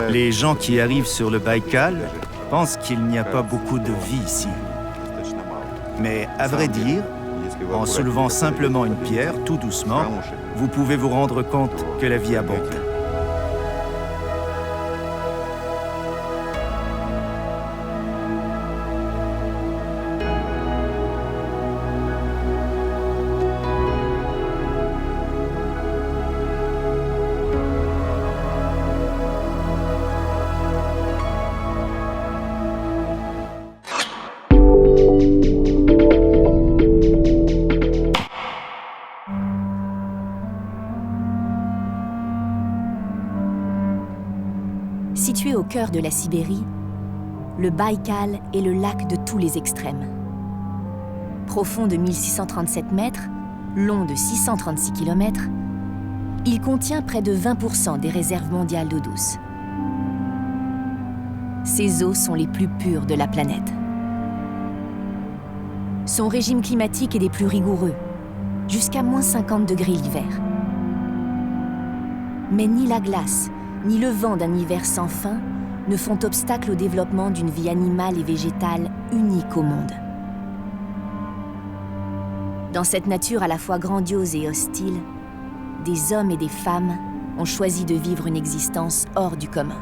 Les gens qui arrivent sur le Baïkal pensent qu'il n'y a pas beaucoup de vie ici. Mais à vrai dire, en soulevant simplement une pierre, tout doucement, vous pouvez vous rendre compte que la vie abonde. Situé au cœur de la Sibérie, le Baïkal est le lac de tous les extrêmes. Profond de 1637 mètres, long de 636 km, il contient près de 20% des réserves mondiales d'eau douce. Ses eaux sont les plus pures de la planète. Son régime climatique est des plus rigoureux, jusqu'à moins 50 degrés l'hiver. Mais ni la glace, ni le vent d'un hiver sans fin ne font obstacle au développement d'une vie animale et végétale unique au monde. Dans cette nature à la fois grandiose et hostile, des hommes et des femmes ont choisi de vivre une existence hors du commun.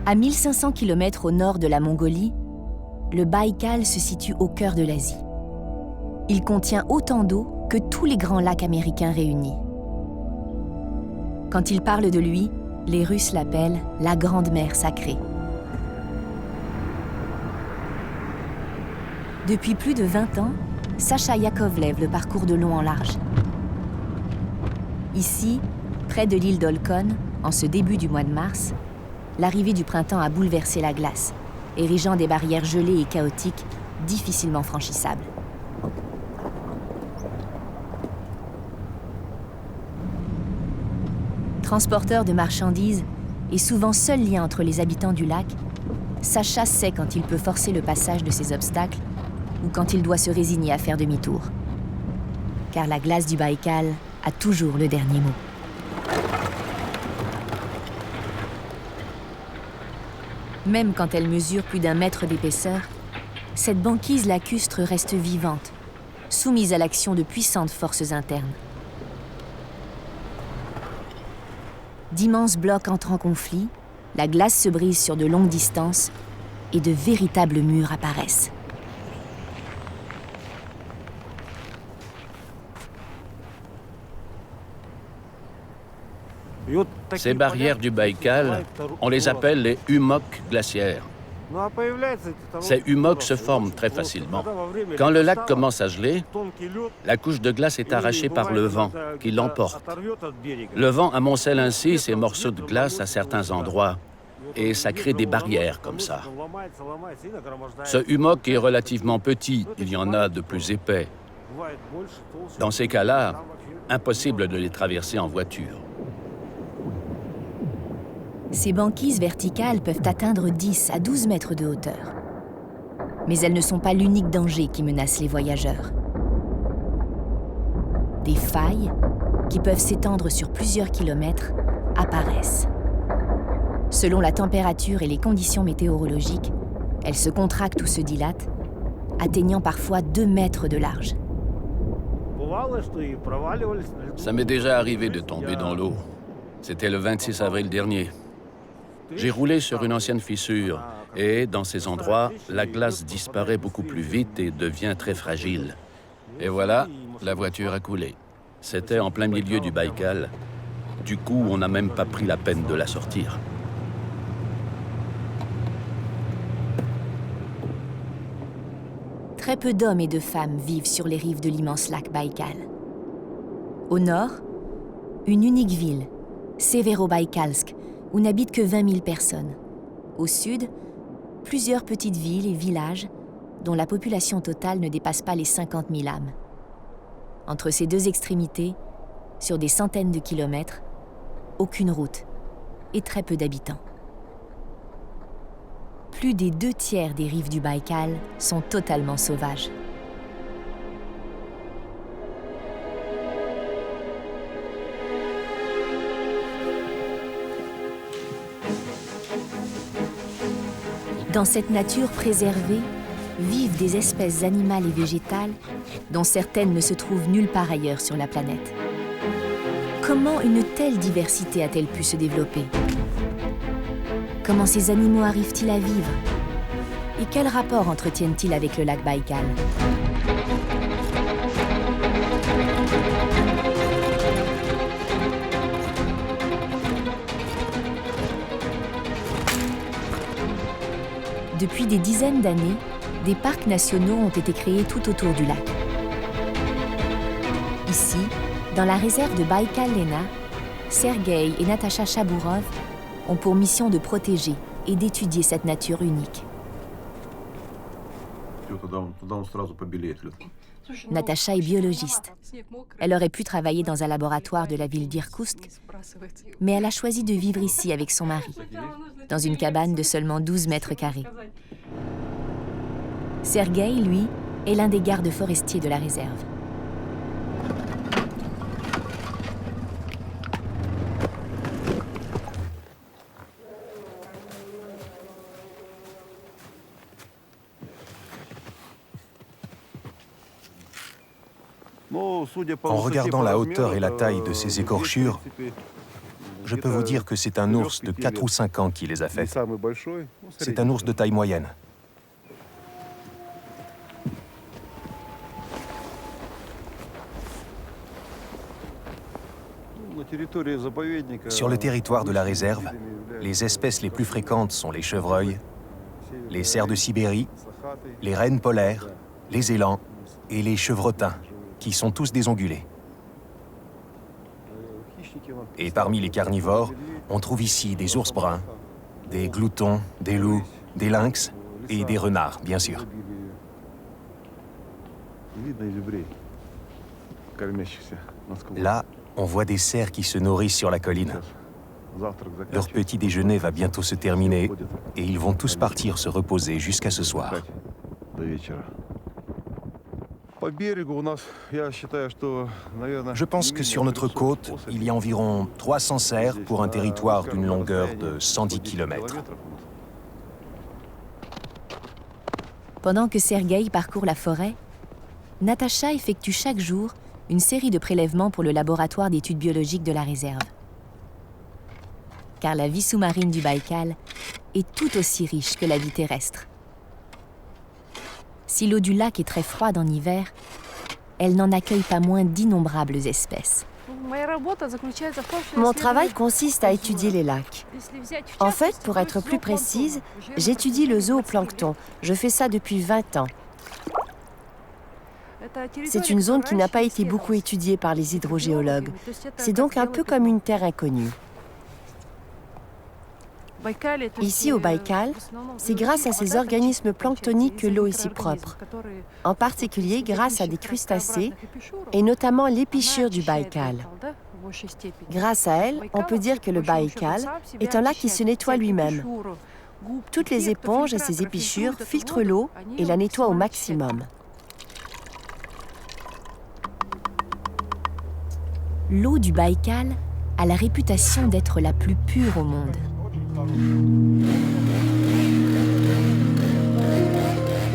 À 1500 km au nord de la Mongolie, le Baïkal se situe au cœur de l'Asie. Il contient autant d'eau que tous les grands lacs américains réunis. Quand ils parlent de lui, les Russes l'appellent la Grande Mer sacrée. Depuis plus de 20 ans, Sacha Yakovlev le parcourt de long en large. Ici, près de l'île d'Olkhon, en ce début du mois de mars, l'arrivée du printemps a bouleversé la glace, érigeant des barrières gelées et chaotiques, difficilement franchissables. Transporteur de marchandises et souvent seul lien entre les habitants du lac, Sacha sait quand il peut forcer le passage de ces obstacles ou quand il doit se résigner à faire demi-tour. Car la glace du Baïkal a toujours le dernier mot. Même quand elle mesure plus d'1 mètre d'épaisseur, cette banquise lacustre reste vivante, soumise à l'action de puissantes forces internes. D'immenses blocs entrent en conflit, la glace se brise sur de longues distances et de véritables murs apparaissent. Ces barrières du Baïkal, on les appelle les hummocks glaciaires. Ces hummocks se forment très facilement. Quand le lac commence à geler, la couche de glace est arrachée par le vent qui l'emporte. Le vent amoncelle ainsi ces morceaux de glace à certains endroits et ça crée des barrières comme ça. Ce hummock est relativement petit, il y en a de plus épais. Dans ces cas-là, impossible de les traverser en voiture. Ces banquises verticales peuvent atteindre 10 à 12 mètres de hauteur. Mais elles ne sont pas l'unique danger qui menace les voyageurs. Des failles, qui peuvent s'étendre sur plusieurs kilomètres, apparaissent. Selon la température et les conditions météorologiques, elles se contractent ou se dilatent, atteignant parfois 2 mètres de large. Ça m'est déjà arrivé de tomber dans l'eau. C'était le 26 avril dernier. J'ai roulé sur une ancienne fissure et, dans ces endroits, la glace disparaît beaucoup plus vite et devient très fragile. Et voilà, la voiture a coulé. C'était en plein milieu du Baïkal. Du coup, on n'a même pas pris la peine de la sortir. Très peu d'hommes et de femmes vivent sur les rives de l'immense lac Baïkal. Au nord, une unique ville, Severobaïkalsk, où n'habitent que 20 000 personnes. Au sud, plusieurs petites villes et villages dont la population totale ne dépasse pas les 50 000 âmes. Entre ces deux extrémités, sur des centaines de kilomètres, aucune route et très peu d'habitants. Plus des 2/3 des rives du Baïkal sont totalement sauvages. Dans cette nature préservée, vivent des espèces animales et végétales dont certaines ne se trouvent nulle part ailleurs sur la planète. Comment une telle diversité a-t-elle pu se développer? Comment ces animaux arrivent-ils à vivre? Et quel rapport entretiennent-ils avec le lac Baïkal? Depuis des dizaines d'années, des parcs nationaux ont été créés tout autour du lac. Ici, dans la réserve de Baïkal-Lena, Sergueï et Natasha Chabourov ont pour mission de protéger et d'étudier cette nature unique. Natasha est biologiste. Elle aurait pu travailler dans un laboratoire de la ville d'Irkoutsk, mais elle a choisi de vivre ici avec son mari, dans une cabane de seulement 12 mètres carrés. Sergueï, lui, est l'un des gardes forestiers de la réserve. En regardant la hauteur et la taille de ces écorchures, je peux vous dire que c'est un ours de 4 ou 5 ans qui les a faites. C'est un ours de taille moyenne. Sur le territoire de la réserve, les espèces les plus fréquentes sont les chevreuils, les cerfs de Sibérie, les rennes polaires, les élans et les chevrotins, qui sont tous des ongulés. Et parmi les carnivores, on trouve ici des ours bruns, des gloutons, des loups, des lynx et des renards, bien sûr. Là, on voit des cerfs qui se nourrissent sur la colline. Leur petit déjeuner va bientôt se terminer et ils vont tous partir se reposer jusqu'à ce soir. Je pense que sur notre côte, il y a environ 300 cerfs pour un territoire d'une longueur de 110 km. Pendant que Sergueï parcourt la forêt, Natasha effectue chaque jour une série de prélèvements pour le laboratoire d'études biologiques de la réserve. Car la vie sous-marine du Baïkal est tout aussi riche que la vie terrestre. Si l'eau du lac est très froide en hiver, elle n'en accueille pas moins d'innombrables espèces. Mon travail consiste à étudier les lacs. En fait, pour être plus précise, j'étudie le zooplancton. Je fais ça depuis 20 ans. C'est une zone qui n'a pas été beaucoup étudiée par les hydrogéologues. C'est donc un peu comme une terre inconnue. Ici, au Baïkal, c'est grâce à ces organismes planctoniques que l'eau est si propre. En particulier grâce à des crustacés, et notamment l'épichure du Baïkal. Grâce à elle, on peut dire que le Baïkal est un lac qui se nettoie lui-même. Toutes les éponges et ses épichures filtrent l'eau et la nettoient au maximum. L'eau du Baïkal a la réputation d'être la plus pure au monde.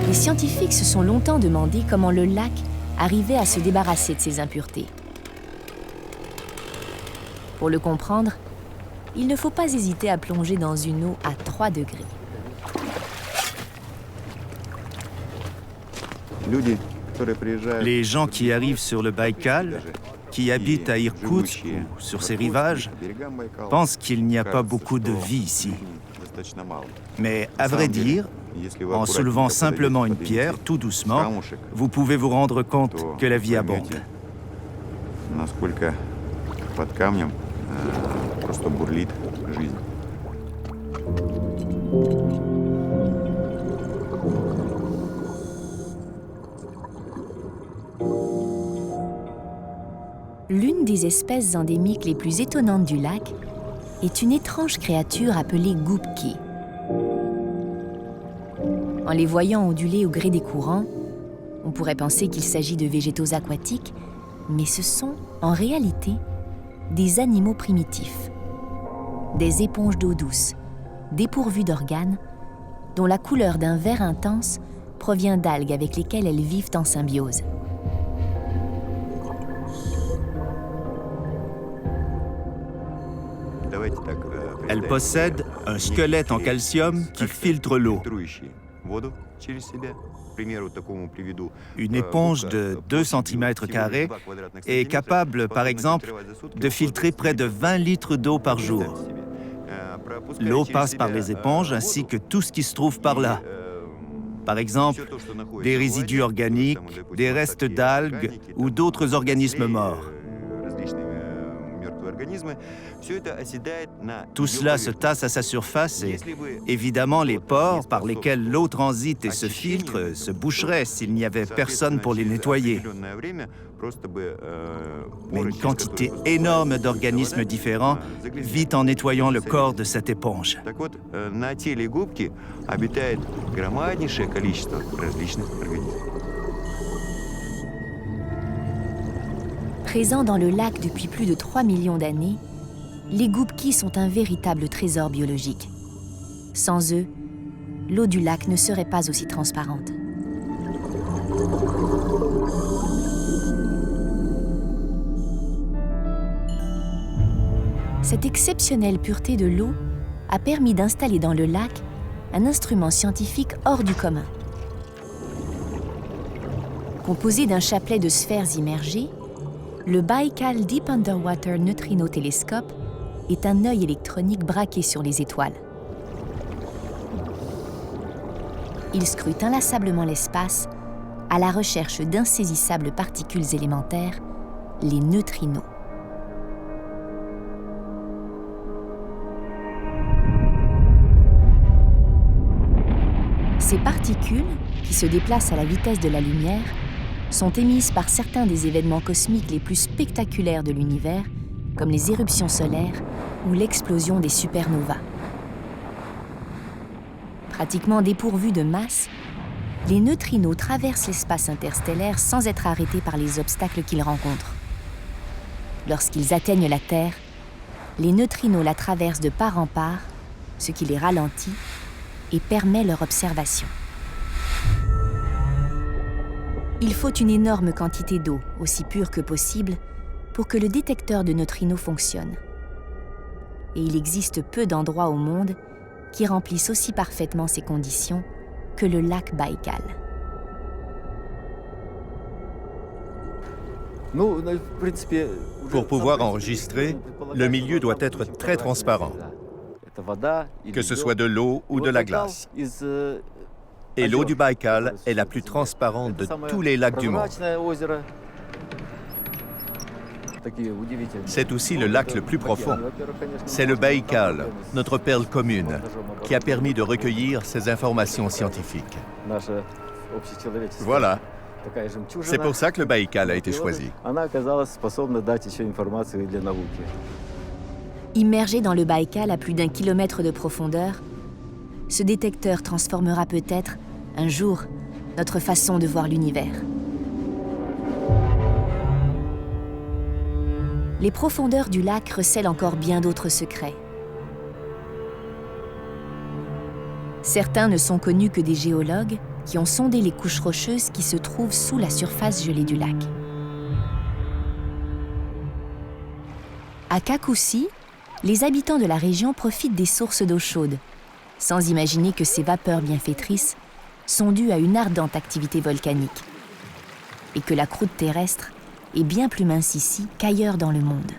Les scientifiques se sont longtemps demandé comment le lac arrivait à se débarrasser de ces impuretés. Pour le comprendre, il ne faut pas hésiter à plonger dans une eau à 3 degrés. Les gens qui arrivent sur le Baïkal, qui habitent à Irkoutsk ou sur ses rivages, pensent qu'il n'y a pas beaucoup de vie ici. Mais à vrai dire, En soulevant simplement une pierre, tout doucement, vous pouvez vous rendre compte que la vie abonde. L'une des espèces endémiques les plus étonnantes du lac est une étrange créature appelée goupki. En les voyant onduler au gré des courants, on pourrait penser qu'il s'agit de végétaux aquatiques, mais ce sont, en réalité, des animaux primitifs. Des éponges d'eau douce, dépourvues d'organes, dont la couleur d'un vert intense provient d'algues avec lesquelles elles vivent en symbiose. Elle possède un squelette en calcium qui filtre l'eau. Une éponge de 2 cm² est capable, par exemple, de filtrer près de 20 litres d'eau par jour. L'eau passe par les éponges ainsi que tout ce qui se trouve par là. Par exemple, des résidus organiques, des restes d'algues ou d'autres organismes morts. Tout cela se tasse à sa surface et, évidemment, les pores par lesquels l'eau transite et se filtre se boucheraient s'il n'y avait personne pour les nettoyer. Mais une quantité énorme d'organismes différents vit en nettoyant le corps de cette éponge. Présents dans le lac depuis plus de 3 millions d'années, les goupkis sont un véritable trésor biologique. Sans eux, l'eau du lac ne serait pas aussi transparente. Cette exceptionnelle pureté de l'eau a permis d'installer dans le lac un instrument scientifique hors du commun. Composé d'un chapelet de sphères immergées, le Baïkal Deep Underwater Neutrino Telescope est un œil électronique braqué sur les étoiles. Il scrute inlassablement l'espace à la recherche d'insaisissables particules élémentaires, les neutrinos. Ces particules, qui se déplacent à la vitesse de la lumière, sont émises par certains des événements cosmiques les plus spectaculaires de l'univers, comme les éruptions solaires ou l'explosion des supernovas. Pratiquement dépourvus de masse, les neutrinos traversent l'espace interstellaire sans être arrêtés par les obstacles qu'ils rencontrent. Lorsqu'ils atteignent la Terre, les neutrinos la traversent de part en part, ce qui les ralentit et permet leur observation. Il faut une énorme quantité d'eau, aussi pure que possible, pour que le détecteur de neutrinos fonctionne. Et il existe peu d'endroits au monde qui remplissent aussi parfaitement ces conditions que le lac Baïkal. Pour pouvoir enregistrer, le milieu doit être très transparent, que ce soit de l'eau ou de la glace. Et l'eau du Baïkal est la plus transparente de tous les lacs du monde. C'est aussi le lac le plus profond. C'est le Baïkal, notre perle commune, qui a permis de recueillir ces informations scientifiques. Voilà. C'est pour ça que le Baïkal a été choisi. Immergé dans le Baïkal à plus d'1 kilomètre de profondeur, ce détecteur transformera peut-être, un jour, notre façon de voir l'univers. Les profondeurs du lac recèlent encore bien d'autres secrets. Certains ne sont connus que des géologues qui ont sondé les couches rocheuses qui se trouvent sous la surface gelée du lac. À Kakoussi, les habitants de la région profitent des sources d'eau chaude, sans imaginer que ces vapeurs bienfaitrices sont dues à une ardente activité volcanique et que la croûte terrestre est bien plus mince ici qu'ailleurs dans le monde.